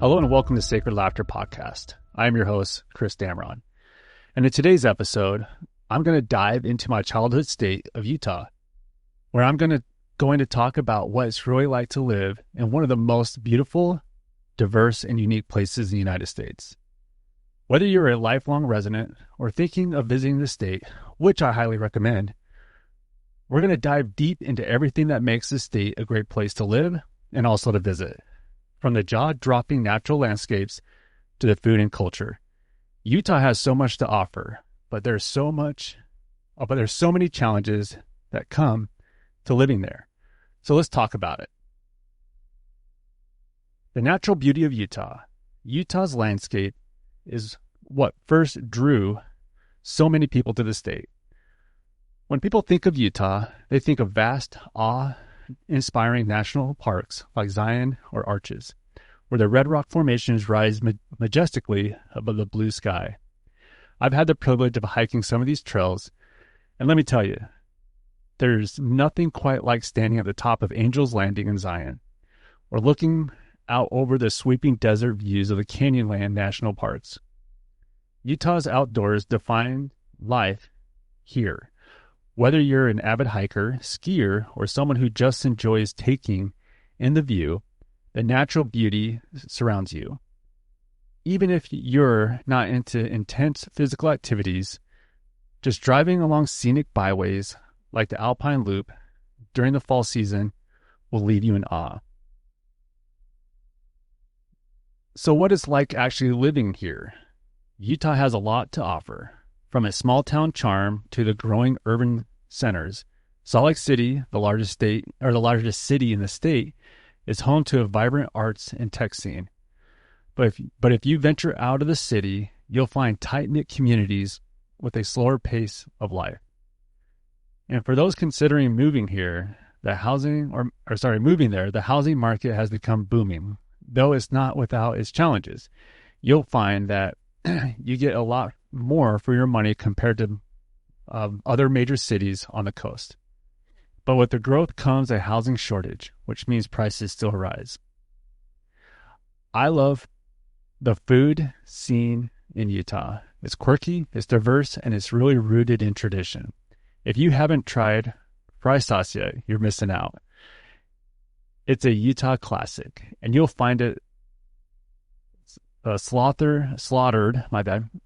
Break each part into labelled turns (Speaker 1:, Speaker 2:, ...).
Speaker 1: Hello and welcome to Sacred Laughter Podcast. I am your host, Chris Dameron. And in today's episode, I'm going to dive into my childhood state of Utah, where I'm going to talk about what it's really like to live in one of the most beautiful, diverse, and unique places in the United States. Whether you're a lifelong resident or thinking of visiting the state, which I highly recommend, we're going to dive deep into everything that makes this state a great place to live and also to visit. From the jaw-dropping natural landscapes to the food and culture, Utah has so much to offer, but there's so many challenges that come to living there. So let's talk about it. The natural beauty of Utah. Utah's landscape is what first drew so many people to the state. When people think of Utah, they think of vast, awe-inspiring national parks like Zion or Arches, where the red rock formations rise majestically above the blue sky. I've had the privilege of hiking some of these trails, and let me tell you, there's nothing quite like standing at the top of Angel's Landing in Zion, or looking out over the sweeping desert views of the Canyonland National Parks. Utah's outdoors define life here. Whether you're an avid hiker, skier, or someone who just enjoys taking in the view, the natural beauty surrounds you. Even if you're not into intense physical activities, just driving along scenic byways like the Alpine Loop during the fall season will leave you in awe. So what is like actually living here? Utah has a lot to offer. From its small town charm to the growing urban centers, Salt Lake City, the largest city in the state, is home to a vibrant arts and tech scene. But if you venture out of the city, you'll find tight-knit communities with a slower pace of life. And for those considering moving here, the housing market has become booming, though it's not without its challenges. You'll find that you get a lot more for your money compared to other major cities on the coast. But with the growth comes a housing shortage, which means prices still rise. I love the food scene in Utah. It's quirky, it's diverse, and it's really rooted in tradition. If you haven't tried fry sauce yet, you're missing out. It's a Utah classic, and you'll find it slaughtered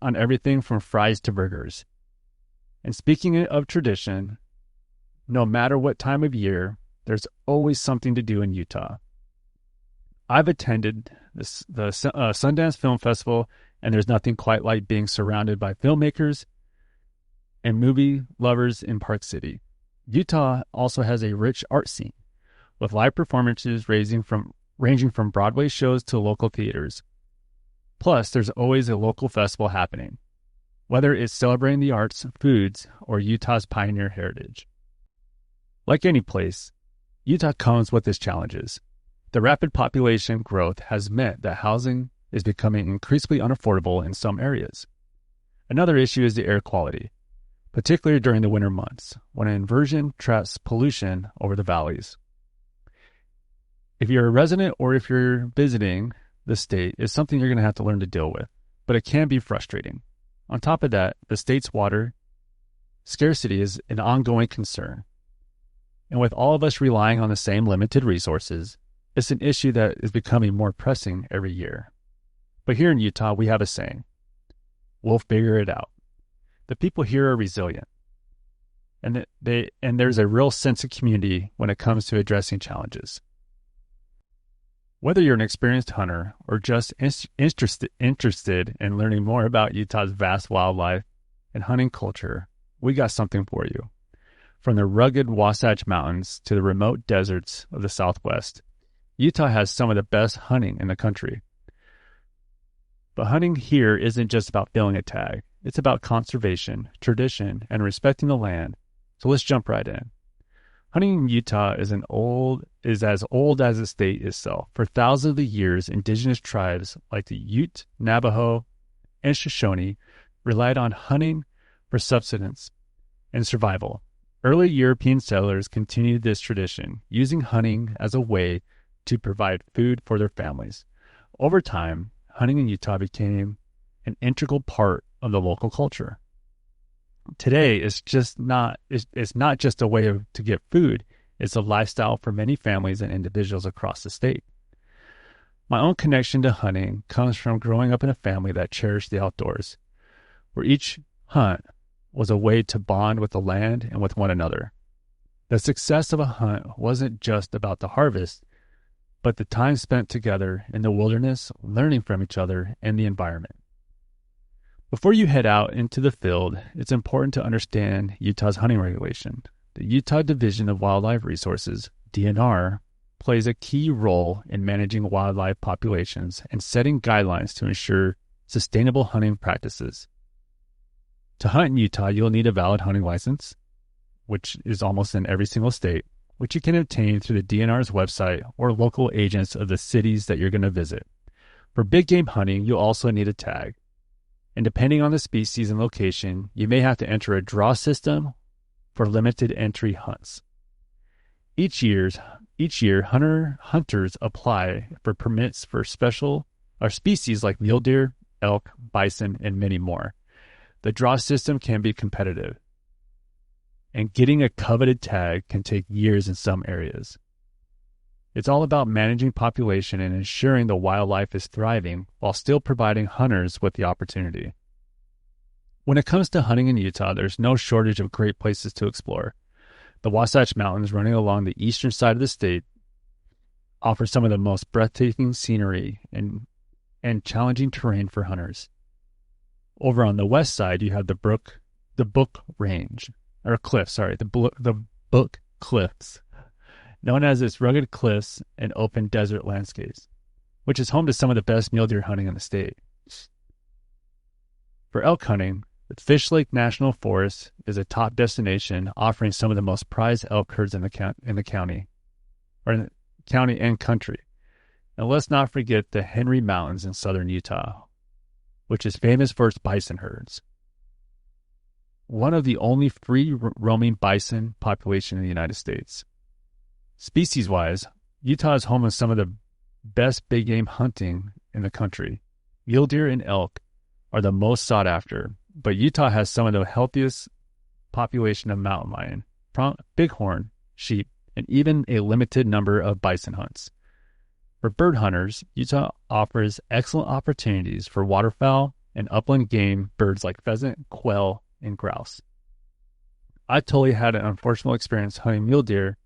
Speaker 1: on everything from fries to burgers. And speaking of tradition, no matter what time of year, there's always something to do in Utah. I've attended the Sundance Film Festival, and there's nothing quite like being surrounded by filmmakers and movie lovers in Park City. Utah also has a rich art scene, with live performances ranging from Broadway shows to local theaters. Plus, there's always a local festival happening, whether it's celebrating the arts, foods, or Utah's pioneer heritage. Like any place, Utah comes with its challenges. The rapid population growth has meant that housing is becoming increasingly unaffordable in some areas. Another issue is the air quality, particularly during the winter months, when inversion traps pollution over the valleys. If you're a resident or if you're visiting the state, it's something you're going to have to learn to deal with, but it can be frustrating. On top of that, the state's water scarcity is an ongoing concern. And with all of us relying on the same limited resources, it's an issue that is becoming more pressing every year. But here in Utah, we have a saying, we'll figure it out. The people here are resilient, and there's a real sense of community when it comes to addressing challenges. Whether you're an experienced hunter or just interested in learning more about Utah's vast wildlife and hunting culture, we got something for you. From the rugged Wasatch Mountains to the remote deserts of the Southwest, Utah has some of the best hunting in the country. But hunting here isn't just about filling a tag. It's about conservation, tradition, and respecting the land. So let's jump right in. Hunting in Utah is as old as the state itself. For thousands of years, indigenous tribes like the Ute, Navajo, and Shoshone relied on hunting for subsistence and survival. Early European settlers continued this tradition, using hunting as a way to provide food for their families. Over time, hunting in Utah became an integral part of the local culture. Today, it's not just a way to get food, it's a lifestyle for many families and individuals across the state. My own connection to hunting comes from growing up in a family that cherished the outdoors, where each hunt was a way to bond with the land and with one another. The success of a hunt wasn't just about the harvest, but the time spent together in the wilderness, learning from each other and the environment. Before you head out into the field, it's important to understand Utah's hunting regulation. The Utah Division of Wildlife Resources, DNR, plays a key role in managing wildlife populations and setting guidelines to ensure sustainable hunting practices. To hunt in Utah, you'll need a valid hunting license, which is almost in every single state, which you can obtain through the DNR's website or local agents of the cities that you're going to visit. For big game hunting, you'll also need a tag. And depending on the species and location, you may have to enter a draw system for limited entry hunts. Each year, hunters apply for permits for species like mule deer, elk, bison, and many more. The draw system can be competitive, and getting a coveted tag can take years in some areas. It's all about managing population and ensuring the wildlife is thriving while still providing hunters with the opportunity. When it comes to hunting in Utah, there's no shortage of great places to explore. The Wasatch Mountains running along the eastern side of the state offer some of the most breathtaking scenery and challenging terrain for hunters. Over on the west side, you have the Book Cliffs, known as its rugged cliffs and open desert landscapes, which is home to some of the best mule deer hunting in the state. For elk hunting, the Fish Lake National Forest is a top destination, offering some of the most prized elk herds in the county and country. And let's not forget the Henry Mountains in southern Utah, which is famous for its bison herds. One of the only free roaming bison population in the United States. Species-wise, Utah is home to some of the best big game hunting in the country. Mule deer and elk are the most sought after, but Utah has some of the healthiest population of mountain lion, bighorn, sheep, and even a limited number of bison hunts. For bird hunters, Utah offers excellent opportunities for waterfowl and upland game birds like pheasant, quail, and grouse. I totally had an unfortunate experience hunting mule deer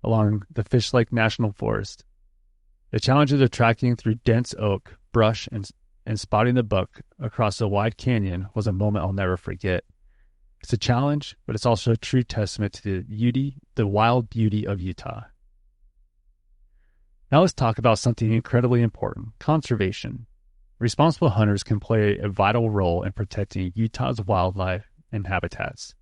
Speaker 1: along the Fish Lake National Forest. The challenges of tracking through dense oak, brush, and spotting the buck across a wide canyon was a moment I'll never forget. It's a challenge, but it's also a true testament to the wild beauty of Utah. Now let's talk about something incredibly important, conservation. Responsible hunters can play a vital role in protecting Utah's wildlife and habitats.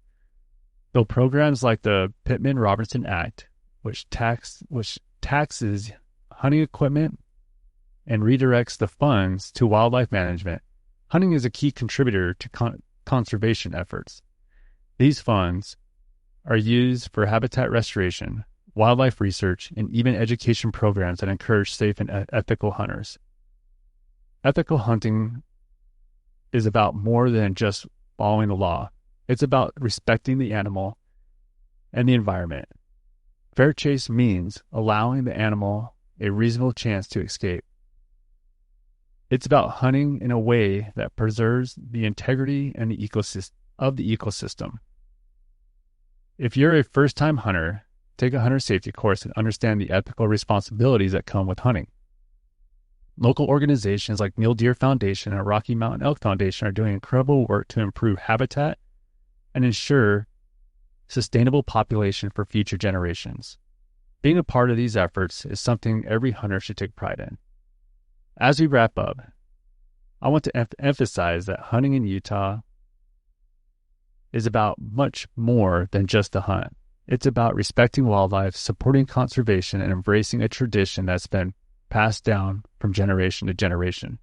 Speaker 1: Though programs like the Pittman-Robertson Act, which taxes hunting equipment and redirects the funds to wildlife management, hunting is a key contributor to conservation efforts. These funds are used for habitat restoration, wildlife research, and even education programs that encourage safe and ethical hunters. Ethical hunting is about more than just following the law. It's about respecting the animal and the environment. Fair chase means allowing the animal a reasonable chance to escape. It's about hunting in a way that preserves the integrity and the ecosystem. If you're a first-time hunter, take a hunter safety course and understand the ethical responsibilities that come with hunting. Local organizations like Mule Deer Foundation and Rocky Mountain Elk Foundation are doing incredible work to improve habitat and ensure sustainable population for future generations. Being a part of these efforts is something every hunter should take pride in. As we wrap up, I want to emphasize that hunting in Utah is about much more than just the hunt. It's about respecting wildlife, supporting conservation, and embracing a tradition that's been passed down from generation to generation.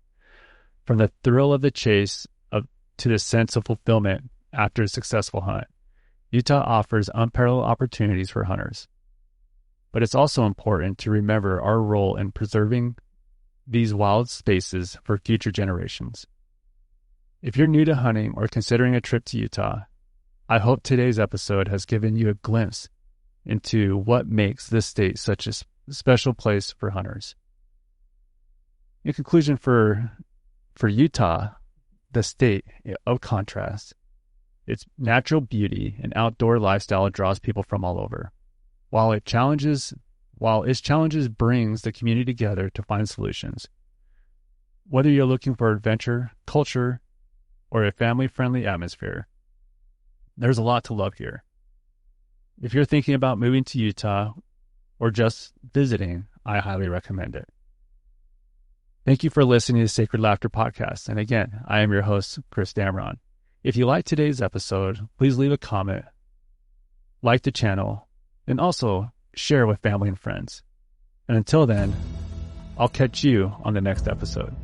Speaker 1: From the thrill of the chase to the sense of fulfillment after a successful hunt, Utah offers unparalleled opportunities for hunters. But it's also important to remember our role in preserving these wild spaces for future generations. If you're new to hunting or considering a trip to Utah, I hope today's episode has given you a glimpse into what makes this state such a special place for hunters. In conclusion, for Utah, the state of contrast, its natural beauty and outdoor lifestyle draws people from all over. While its challenges brings the community together to find solutions. Whether you're looking for adventure, culture, or a family-friendly atmosphere, there's a lot to love here. If you're thinking about moving to Utah or just visiting, I highly recommend it. Thank you for listening to Sacred Laughter Podcast. And again, I am your host, Chris Dameron. If you liked today's episode, please leave a comment, like the channel, and also share with family and friends. And until then, I'll catch you on the next episode.